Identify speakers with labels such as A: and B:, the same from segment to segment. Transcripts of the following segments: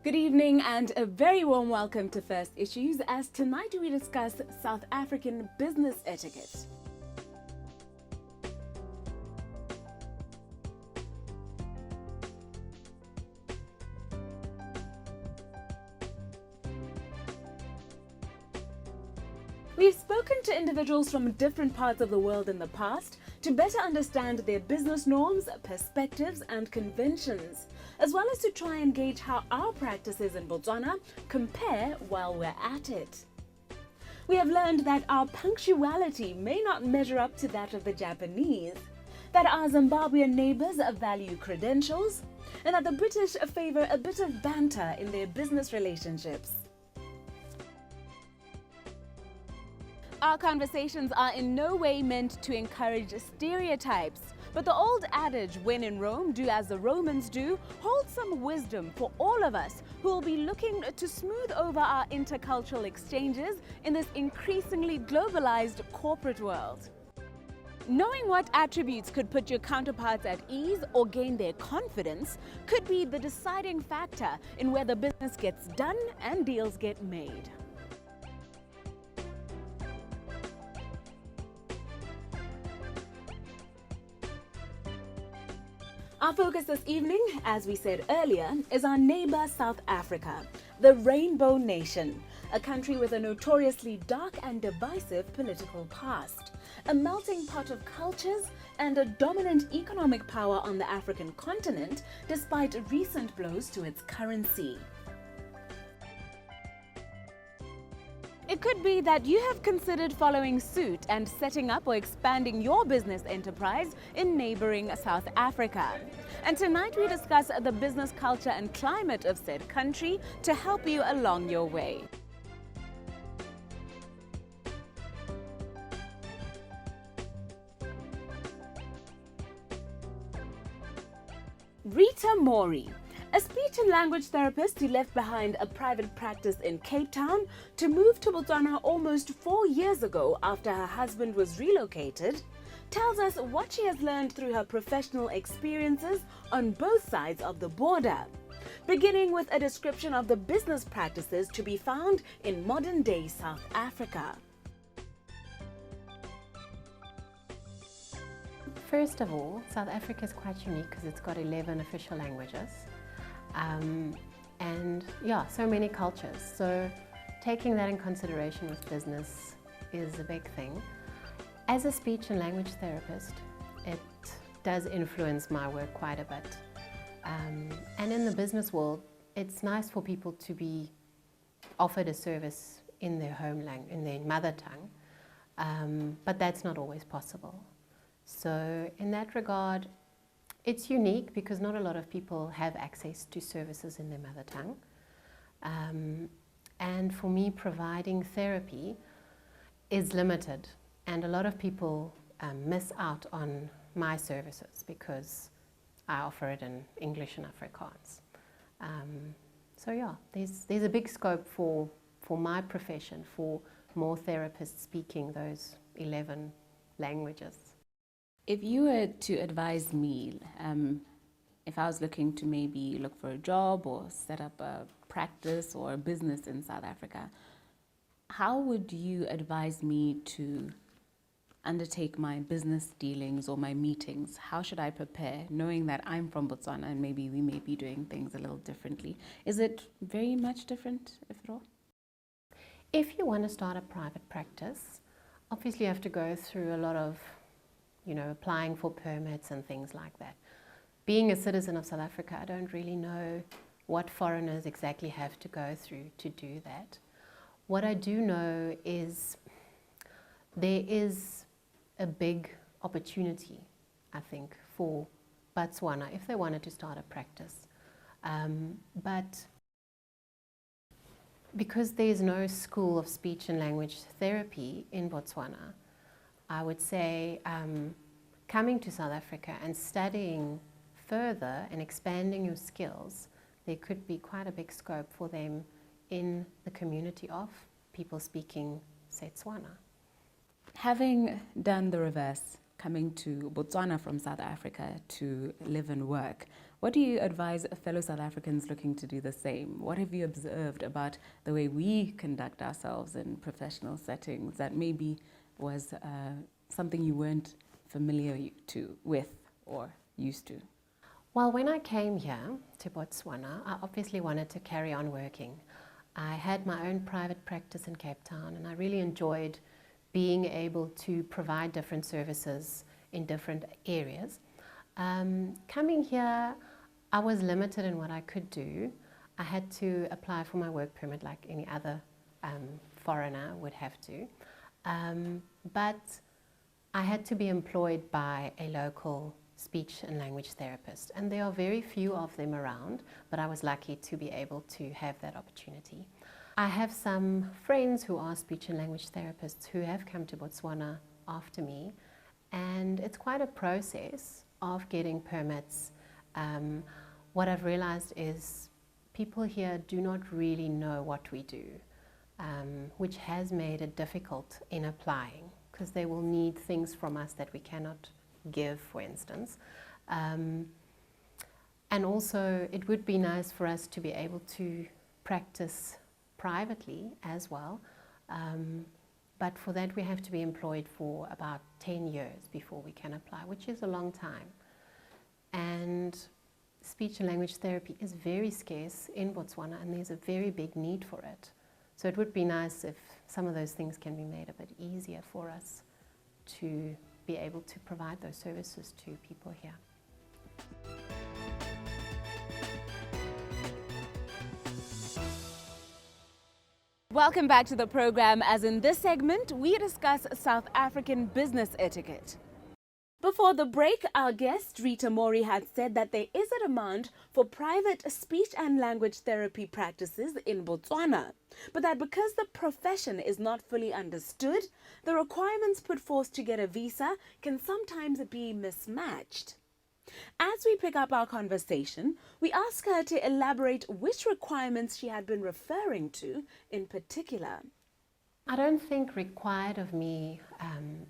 A: Good evening and a very warm welcome to First Issues, as tonight we discuss South African business etiquette. We've spoken to individuals from different parts of the world in the past to better understand their business norms, perspectives and conventions, as well as to try and gauge how our practices in Botswana compare while we're at it. We have learned that our punctuality may not measure up to that of the Japanese, that our Zimbabwean neighbours value credentials, and that the British favour a bit of banter in their business relationships. Our conversations are in no way meant to encourage stereotypes, but the old adage, when in Rome, do as the Romans do, holds some wisdom for all of us who will be looking to smooth over our intercultural exchanges in this increasingly globalized corporate world. Knowing what attributes could put your counterparts at ease or gain their confidence could be the deciding factor in whether business gets done and deals get made. Our focus this evening, as we said earlier, is our neighbour South Africa, the Rainbow Nation, a country with a notoriously dark and divisive political past, a melting pot of cultures and a dominant economic power on the African continent despite recent blows to its currency. It could be that you have considered following suit and setting up or expanding your business enterprise in neighbouring South Africa. And tonight we discuss the business culture and climate of said country to help you along your way. Rita Mori, a speech and language therapist who left behind a private practice in Cape Town to move to Botswana almost 4 years ago after her husband was relocated, tells us what she has learned through her professional experiences on both sides of the border, beginning with a description of the business practices to be found in modern-day South Africa.
B: First of all, South Africa is quite unique because it's got 11 official languages. And yeah, so many cultures. So taking that in consideration with business is a big thing. As a speech and language therapist, it does influence my work quite a bit. And in the business world, it's nice for people to be offered a service in their home language, in their mother tongue, but that's not always possible. So in that regard, it's unique because not a lot of people have access to services in their mother tongue. And for me, providing therapy is limited, and a lot of people miss out on my services because I offer it in English and Afrikaans. So yeah, there's a big scope for my profession, for more therapists speaking those 11 languages.
A: If you were to advise me, if I was looking to maybe look for a job or set up a practice or a business in South Africa, how would you advise me to undertake my business dealings or my meetings? How should I prepare, knowing that I'm from Botswana and maybe we may be doing things a little differently? Is it very much different, if at all?
B: If you want to start a private practice, obviously you have to go through a lot of applying for permits and things like that. Being a citizen of South Africa, I don't really know what foreigners exactly have to go through to do that. What I do know is there is a big opportunity, I think, for Batswana if they wanted to start a practice. But because there's no school of speech and language therapy in Botswana, I would say coming to South Africa and studying further and expanding your skills, there could be quite a big scope for them in the community of people speaking Setswana.
A: Having done the reverse, coming to Botswana from South Africa to live and work. What do you advise fellow South Africans looking to do the same? What have you observed about the way we conduct ourselves in professional settings that maybe was something you weren't familiar with or used to?
B: Well, when I came here to Botswana, I obviously wanted to carry on working. I had my own private practice in Cape Town, and I really enjoyed being able to provide different services in different areas. Coming here, I was limited in what I could do. I had to apply for my work permit like any other foreigner would have to. But I had to be employed by a local speech and language therapist, and there are very few of them around, but I was lucky to be able to have that opportunity. I have some friends who are speech and language therapists who have come to Botswana after me, and it's quite a process of getting permits. What I've realized is people here do not really know what we do, which has made it difficult in applying, because they will need things from us that we cannot give, for instance. And also it would be nice for us to be able to practice privately as well, but for that we have to be employed for about 10 years before we can apply, which is a long time. And speech and language therapy is very scarce in Botswana, and there's a very big need for it. So it would be nice if some of those things can be made a bit easier for us to be able to provide those services to people here.
A: Welcome back to the program, as in this segment, we discuss South African business etiquette. Before the break, our guest, Rita Mori, had said that there is a demand for private speech and language therapy practices in Botswana, but that because the profession is not fully understood, the requirements put forth to get a visa can sometimes be mismatched. As we pick up our conversation, we ask her to elaborate which requirements she had been referring to in particular.
B: I don't think required of me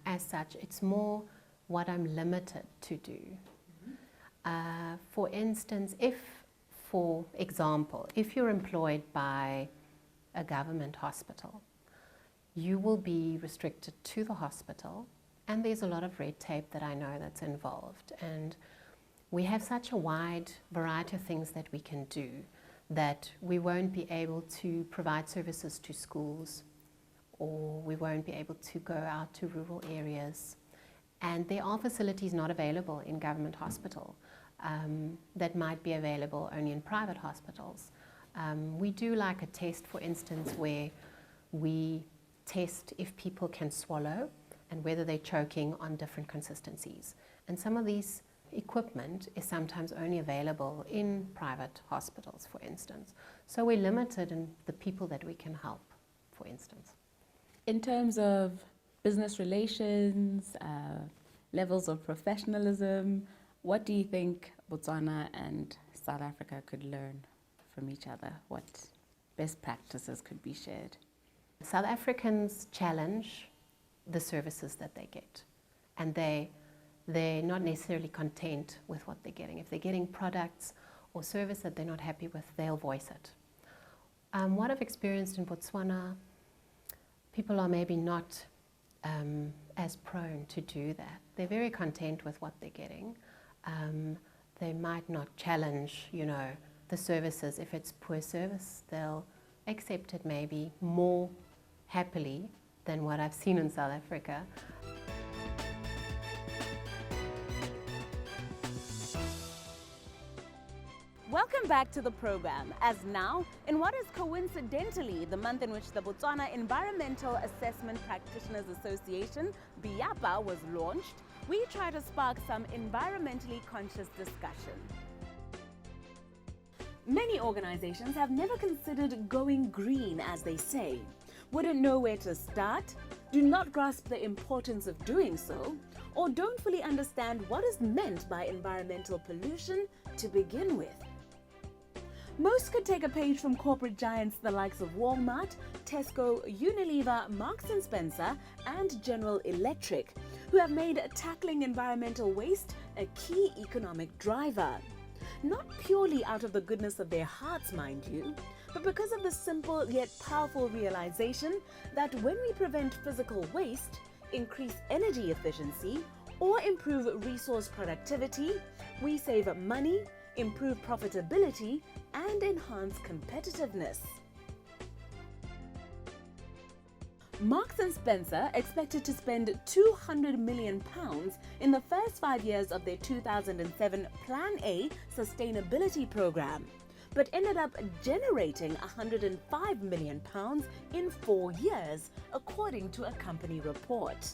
B: as such. It's more what I'm limited to do. For instance, for example, if you're employed by a government hospital, you will be restricted to the hospital, and there's a lot of red tape that I know that's involved. And we have such a wide variety of things that we can do that we won't be able to provide services to schools, or we won't be able to go out to rural areas. And there are facilities not available in government hospital that might be available only in private hospitals. We do like a test, for instance, where we test if people can swallow and whether they're choking on different consistencies. And some of these equipment is sometimes only available in private hospitals, for instance. So we're limited in the people that we can help, for instance.
A: In terms of business relations, levels of professionalism, what do you think Botswana and South Africa could learn from each other? What best practices could be shared?
B: South Africans challenge the services that they get, and they're not necessarily content with what they're getting. If they're getting products or service that they're not happy with, they'll voice it. What I've experienced in Botswana, people are maybe not as prone to do that. They're very content with what they're getting. They might not challenge, the services. If it's poor service, they'll accept it maybe more happily than what I've seen in South Africa.
A: Welcome back to the program, as now, in what is coincidentally the month in which the Botswana Environmental Assessment Practitioners Association, BIAPA, was launched, we try to spark some environmentally conscious discussion. Many organizations have never considered going green, as they say, wouldn't know where to start, do not grasp the importance of doing so, or don't fully understand what is meant by environmental pollution to begin with. Most could take a page from corporate giants the likes of Walmart, Tesco, Unilever, Marks & Spencer, and General Electric, who have made tackling environmental waste a key economic driver. Not purely out of the goodness of their hearts, mind you, but because of the simple yet powerful realization that when we prevent physical waste, increase energy efficiency, or improve resource productivity, we save money, improve profitability, and enhance competitiveness. Marks & Spencer expected to spend £200 million in the first 5 years of their 2007 Plan A sustainability program, but ended up generating £105 million in 4 years, according to a company report.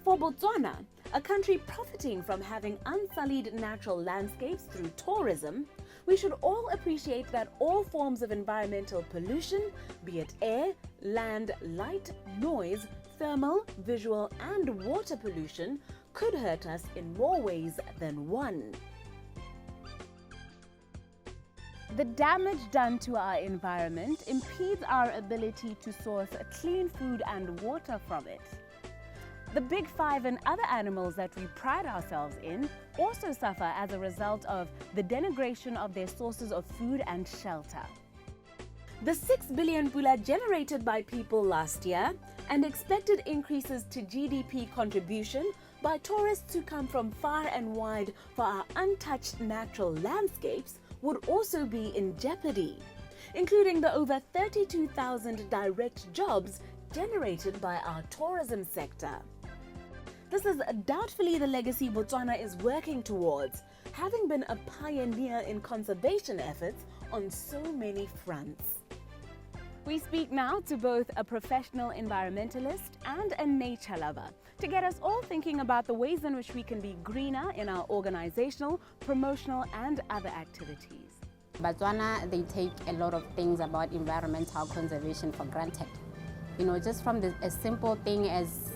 A: For Botswana, a country profiting from having unsullied natural landscapes through tourism, we should all appreciate that all forms of environmental pollution, be it air, land, light, noise, thermal, visual, and water pollution, could hurt us in more ways than one. The damage done to our environment impedes our ability to source clean food and water from it. The big five and other animals that we pride ourselves in also suffer as a result of the denigration of their sources of food and shelter. The 6 billion pula generated by people last year and expected increases to GDP contribution by tourists who come from far and wide for our untouched natural landscapes would also be in jeopardy, including the over 32,000 direct jobs generated by our tourism sector. This is doubtfully the legacy Botswana is working towards, having been a pioneer in conservation efforts on so many fronts. We speak now to both a professional environmentalist and a nature lover to get us all thinking about the ways in which we can be greener in our organizational, promotional, and other activities.
C: Batswana, they take a lot of things about environmental conservation for granted. You know, just from a simple thing as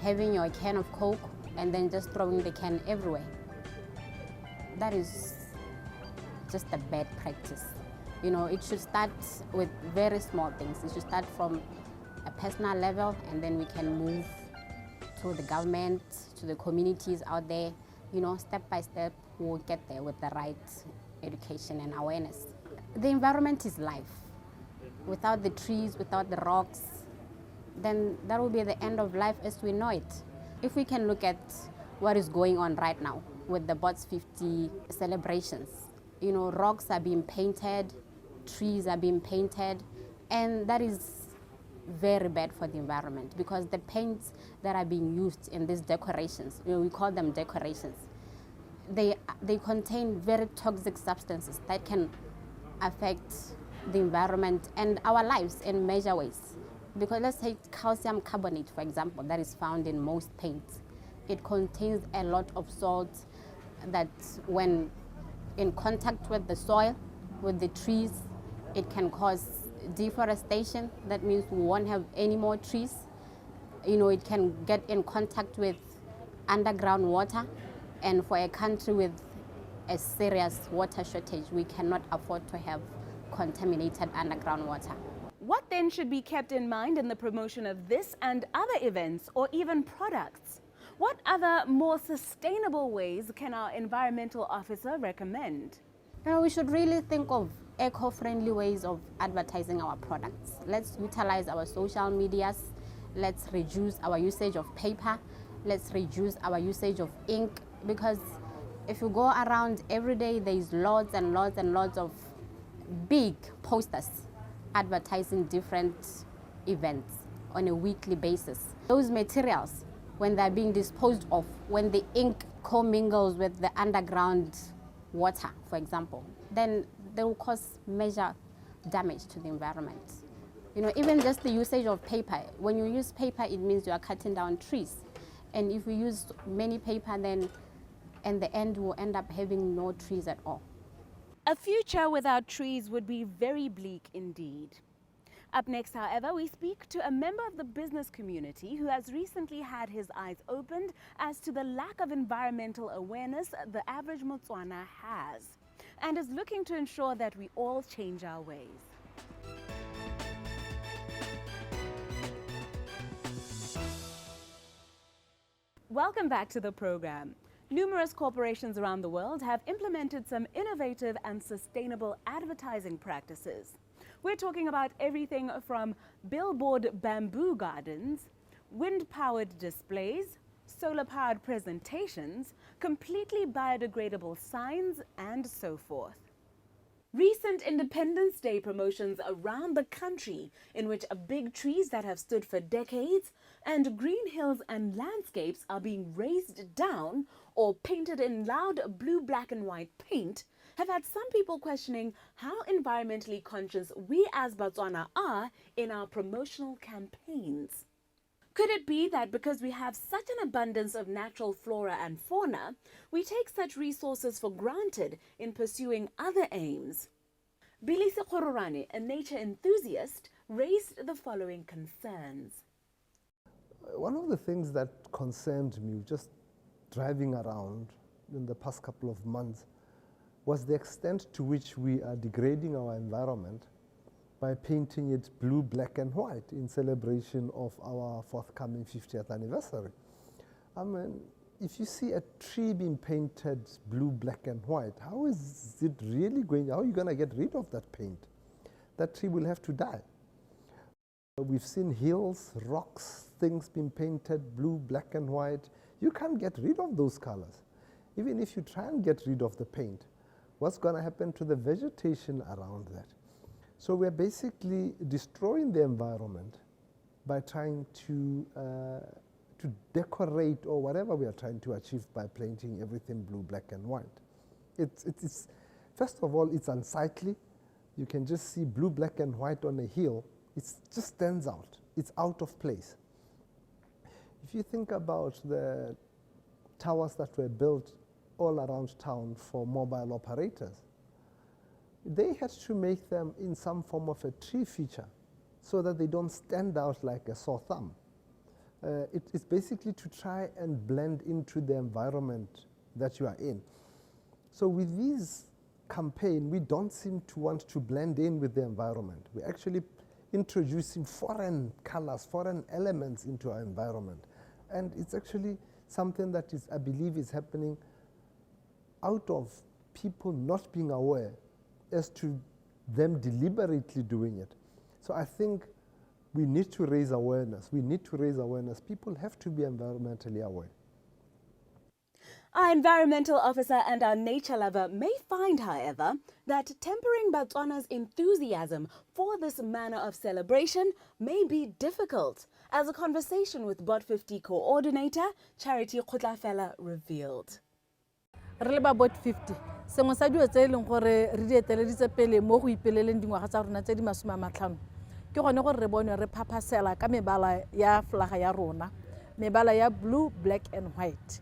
C: having your can of Coke and then just throwing the can everywhere. That is just a bad practice. You know, it should start with very small things. It should start from a personal level, and then we can move to the government, to the communities out there. You know, step by step, we'll get there with the right education and awareness. The environment is life. Without the trees, without the rocks, then that will be the end of life as we know it. If we can look at what is going on right now with the Bots 50 celebrations, you know, rocks are being painted, trees are being painted, and that is very bad for the environment because the paints that are being used in these decorations, you know, we call them decorations, they contain very toxic substances that can affect the environment and our lives in major ways. Because let's take calcium carbonate, for example, that is found in most paints. It contains a lot of salt that when in contact with the soil, with the trees, it can cause deforestation. That means we won't have any more trees. You know, it can get in contact with underground water. And for a country with a serious water shortage, we cannot afford to have contaminated underground water.
A: What then should be kept in mind in the promotion of this and other events or even products? What other more sustainable ways can our environmental officer recommend?
C: You know, we should really think of eco-friendly ways of advertising our products. Let's utilize our social medias. Let's reduce our usage of paper. Let's reduce our usage of ink, because if you go around every day, there's lots and lots and lots of big posters advertising different events on a weekly basis. Those materials, when they're being disposed of, when the ink commingles with the underground water, for example, then they will cause major damage to the environment. You know, even just the usage of paper. When you use paper, it means you are cutting down trees. And if we use many paper, then in the end, we'll end up having no trees at all.
A: A future without trees would be very bleak indeed. Up next, however, we speak to a member of the business community who has recently had his eyes opened as to the lack of environmental awareness the average Botswana has, and is looking to ensure that we all change our ways. Welcome back to the program. Numerous corporations around the world have implemented some innovative and sustainable advertising practices. We're talking about everything from billboard bamboo gardens, wind-powered displays, solar-powered presentations, completely biodegradable signs, and so forth. Recent Independence Day promotions around the country, in which big trees that have stood for decades and green hills and landscapes are being raised down or painted in loud blue, black and white paint, have had some people questioning how environmentally conscious we as Botswana are in our promotional campaigns. Could it be that because we have such an abundance of natural flora and fauna, we take such resources for granted in pursuing other aims? Bilise Khororane, a nature enthusiast, raised the following concerns.
D: One of the things that concerned me just driving around in the past couple of months was the extent to which we are degrading our environment by painting it blue, black and white in celebration of our forthcoming 50th anniversary. I mean, if you see a tree being painted blue, black and white, how is it really going, how are you going to get rid of that paint? That tree will have to die. We've seen hills, rocks, things being painted blue, black and white. You can't get rid of those colors. Even if you try and get rid of the paint, what's going to happen to the vegetation around that? So we're basically destroying the environment by trying to decorate or whatever we are trying to achieve by painting everything blue, black and white. It's first of all, it's unsightly. You can just see blue, black and white on a hill. It just stands out. It's out of place. If you think about the towers that were built all around town for mobile operators, they had to make them in some form of a tree feature so that they don't stand out like a sore thumb. It's basically to try and blend into the environment that you are in. So with this campaign, we don't seem to want to blend in with the environment. We're actually introducing foreign colors, foreign elements into our environment. And it's actually something that is, I believe, is happening out of people not being aware as to them deliberately doing it. So I think we need to raise awareness. We need to raise awareness. People have to be environmentally aware.
A: Our environmental officer and our nature lover may find, however, that tempering Batswana's enthusiasm for this manner of celebration may be difficult, as a conversation with Bot 50 coordinator Charity Khotlafela revealed.
E: Re le ba Bot 50 sengwe sa dio tse leng gore re di eteleditse pele mo go ipeleleng dingwaga tsa rona tse di 50 ke gone gore re bone re phaphasela ka mebala ya flaga ya rona, mebala ya blue, black and white.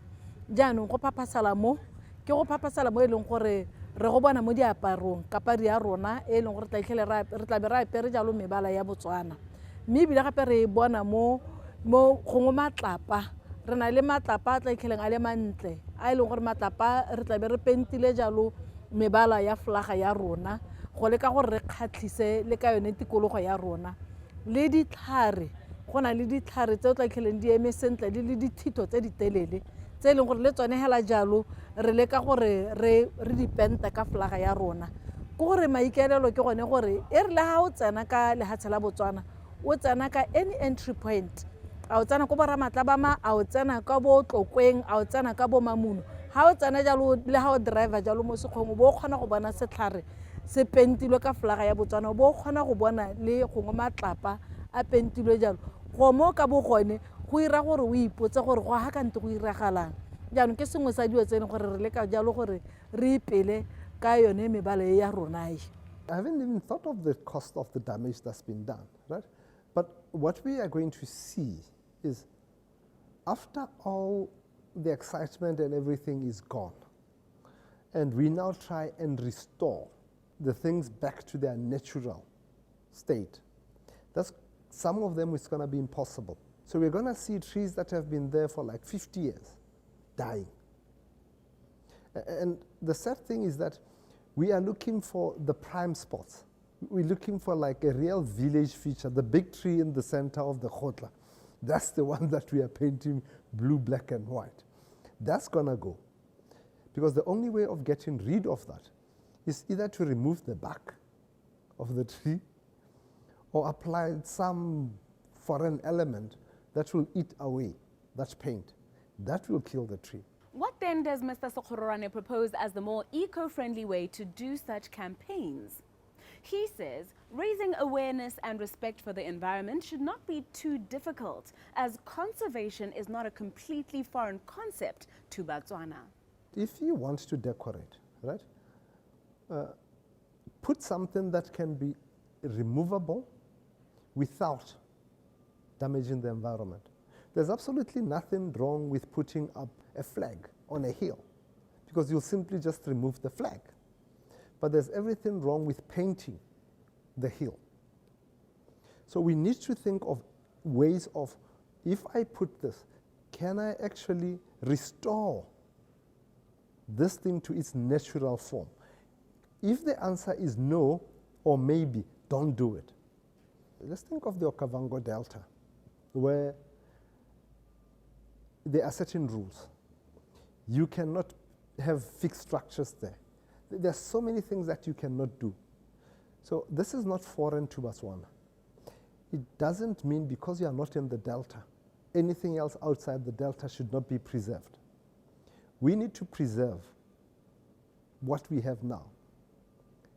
E: Jaanong go phaphasela mo ke go phaphasela mo e leng gore re go bona mo diaparong kapari ya rona e leng gore re tla be re apere jalo mebala ya Botswana. Mme ebile gape re bona mo gongwe matlapa, re na le matlapa a tla itlheleng a le mantle a e leng gore matlapa re tla be re pentile jalo mebala ya flaga ya rona go leka gore re kgatlhise le ka yone tikologo ya rona. Le ditlhare, go na le ditlhare tse o tla itlheleng di eme sentle le dithito tse di telele tse e leng gore le tsone hela jalo re leka gore re di penta ka flaga ya rona. Ke gore maikaelelo ke gone gore e re le ha o tsena ka lehatshe la Botswana o tsena ka any entry point, a o tsena ko Boramatlabama, a o tsena ka bo Tlokweng, a o tsena ka bo Mamuno, ha o tsena jalo le ha o driver jalo mo sekgong bo kgona go bona setlhare se pentilwe ka flaga ya Botswana, bo kgona go bona le gongwe matlapa a pentilwe jalo go mo ka bo gone go ira gore o ipotse gore go ha kante go iragalang. Jaanong ke sengwe sa dio tsene gore re leka jalo gore re ipele ka yone mebala ya rona.
D: I haven't even thought of the cost of the damage that's been done, right? But what we are going to see is after all the excitement and everything is gone, and we now try and restore the things back to their natural state, that's, some of them is going to be impossible. So we're going to see trees that have been there for like 50 years dying. And the sad thing is that we are looking for the prime spots. We're looking for like a real village feature, the big tree in the center of the Khotla. That's the one that we are painting blue, black, and white. That's gonna go. Because the only way of getting rid of that is either to remove the bark of the tree or apply some foreign element that will eat away that paint. That will kill the tree.
A: What then does Mr. Sokhorwane propose as the more eco-friendly way to do such campaigns? He says raising awareness and respect for the environment should not be too difficult, as conservation is not a completely foreign concept to Batswana.
D: If you want to decorate, right, put something that can be removable without damaging the environment. There's absolutely nothing wrong with putting up a flag on a hill, because you'll simply just remove the flag. But there's everything wrong with painting the hill. So we need to think of ways of, if I put this, can I actually restore this thing to its natural form? If the answer is no or maybe, don't do it. Let's think of the Okavango Delta, where there are certain rules. You cannot have fixed structures there. There's so many things that you cannot do. So this is not foreign to Botswana. It doesn't mean because you are not in the Delta, anything else outside the Delta should not be preserved. We need to preserve what we have now,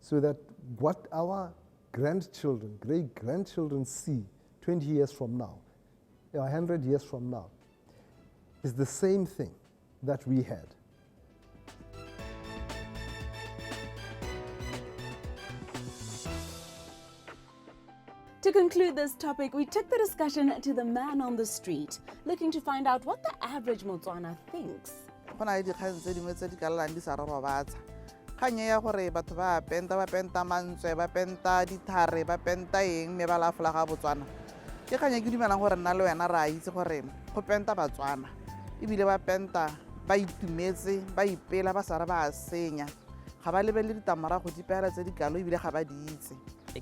D: so that what our grandchildren, great-grandchildren see 20 years from now, or 100 years from now, is the same thing that we had.
A: To conclude this topic, we took the discussion to the man on the street, looking to find out what the average Motswana thinks.
F: Go na le dikgang tse dingwe tse di ka lalang di sa re robatsa. Kgang ya gore batho ba penta mantswe, ba penta dithare, ba penta eng mebala a folaga ya Botswana. Ke kgang ke dumelang gore nna le wena re a itse gore go penta Batswana ebile ba penta ba itumetse ba ipela ba sa re ba a senya ga ba lebelele ditlamorago di pela tse di kalo ebile ga ba di itse.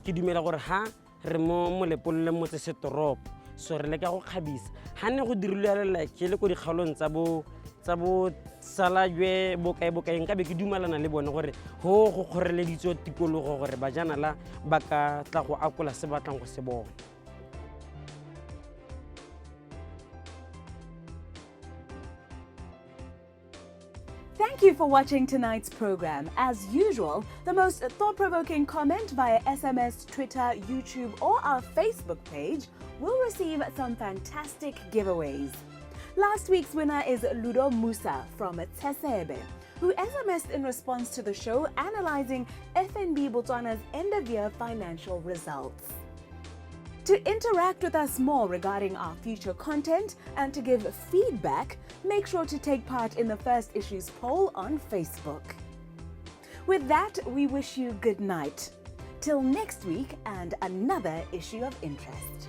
G: Ke dumela gore ha re mo molepolole motse setoropo so re leka go kgabisa ha ne go dirilwe ke le go dikgaolong tsa bo salajwe bokae nka be ke dumelana le bone gore go kgoreleditse tikologo gore bajanala ba ka tla go akola se batlang go se bona.
A: Thank you for watching tonight's program. As usual, the most thought-provoking comment via SMS, Twitter, YouTube, or our Facebook page will receive some fantastic giveaways. Last week's winner is Ludo Musa from Tsesebe, who SMS'd in response to the show analyzing FNB Botswana's end-of-year financial results. To interact with us more regarding our future content and to give feedback, make sure to take part in the first issue's poll on Facebook. With that, we wish you good night. Till next week and another issue of interest.